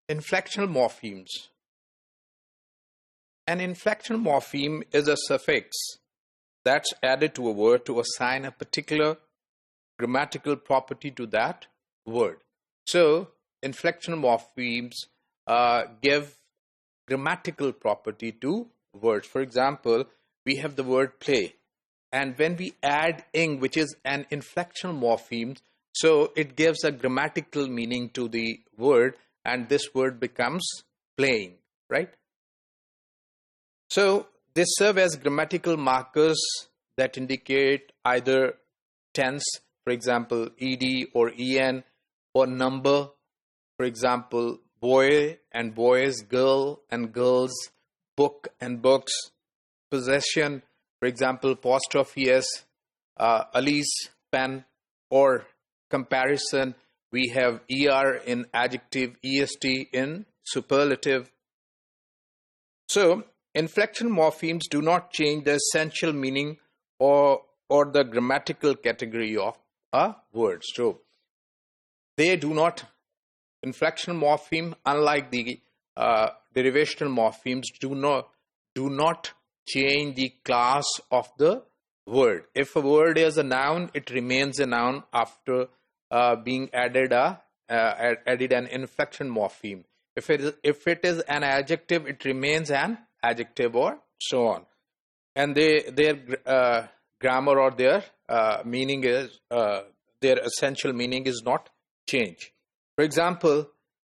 Inflectional morphemes. An inflectional morpheme is a suffix that's added to a word to assign a particular grammatical property to that word. So, inflectional morphemes give grammatical property to words. For example, we have the word play, and when we add ing, which is an inflectional morpheme, so it gives a grammatical meaning to the word, and this word becomes playing, right? So they serve as grammatical markers that indicate either tense, for example, ed or en, or number, for example, boy and boys, girl and girls, book and books, possession, for example, apostrophe s, Ali's pen, or comparison, we have er in adjective, est in superlative. So, inflectional morphemes do not change the essential meaning or the grammatical category of a word. So, they do not, inflectional morpheme, unlike the derivational morphemes, do not change the class of the word. If a word is a noun, it remains a noun after being added an inflection morpheme. If it is an adjective, it remains an adjective, or so on. And their grammar or their meaning is their essential meaning is not changed. For example,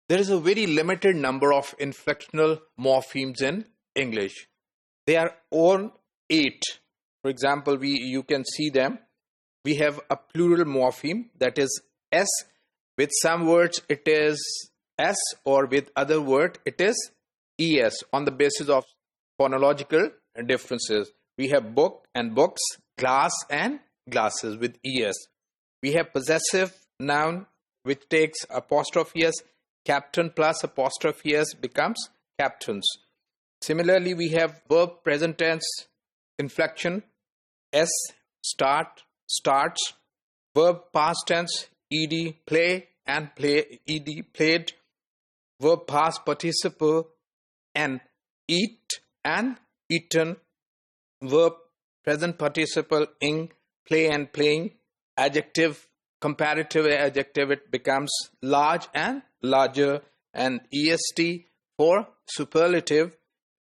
there is a very limited number of inflectional morphemes in English. They are all 8. For example, you can see them. We have a plural morpheme, that is s. With some words it is s, or with other word it is es, on the basis of phonological differences. We have book and books, glass and glasses with es. We have possessive noun, which takes apostrophe s. Captain plus apostrophe s becomes captains. Similarly, we have verb present tense inflection, s, start, starts, verb past tense, ed, play and play, ed, played, verb past participle, and eat and eaten, verb present participle, ing, play and playing, adjective, comparative adjective, it becomes large and larger, and est for superlative,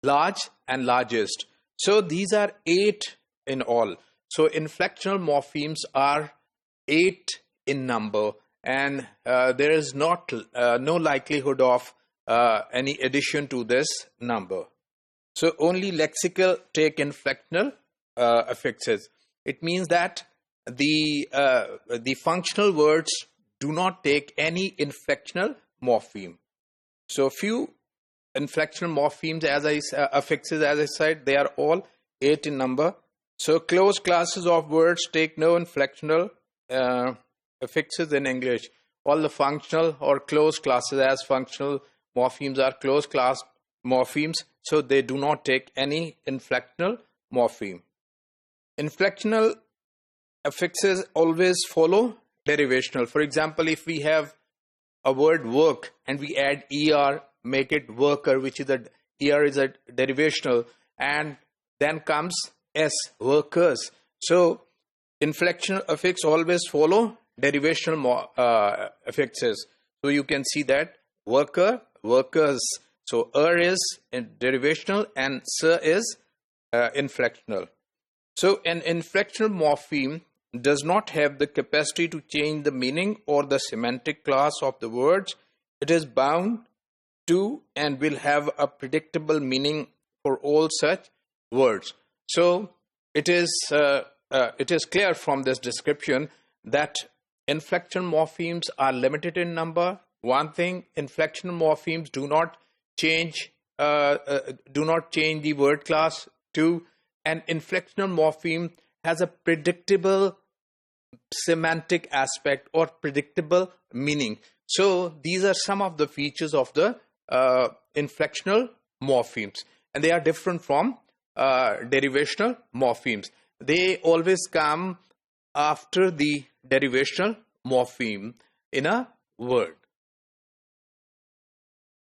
large and largest. So these are 8 in all. So inflectional morphemes are 8 in number, and there is no likelihood of any addition to this number. So only lexical take inflectional affixes. It means that the functional words do not take any inflectional morpheme. So few inflectional morphemes, affixes, as I said, they are all 8 in number. So closed classes of words take no inflectional affixes in English. All the functional or closed classes, as functional morphemes are closed class morphemes, so they do not take any inflectional morpheme. Inflectional affixes always follow derivational. For example, if we have a word work and we add er, make it worker, which is er is a derivational, and then comes s, workers. So inflectional affix always follow derivational affixes. So you can see that worker, workers. So is derivational and sir is inflectional. So an inflectional morpheme does not have the capacity to change the meaning or the semantic class of the words. It is bound to and will have a predictable meaning for all such words. So it is clear from this description that inflectional morphemes are limited in number. One thing, inflectional morphemes do not change the word class. 2, an inflectional morpheme has a predictable semantic aspect or predictable meaning. So these are some of the features of the inflectional morphemes, and they are different from derivational morphemes. They always come after the derivational morpheme in a word.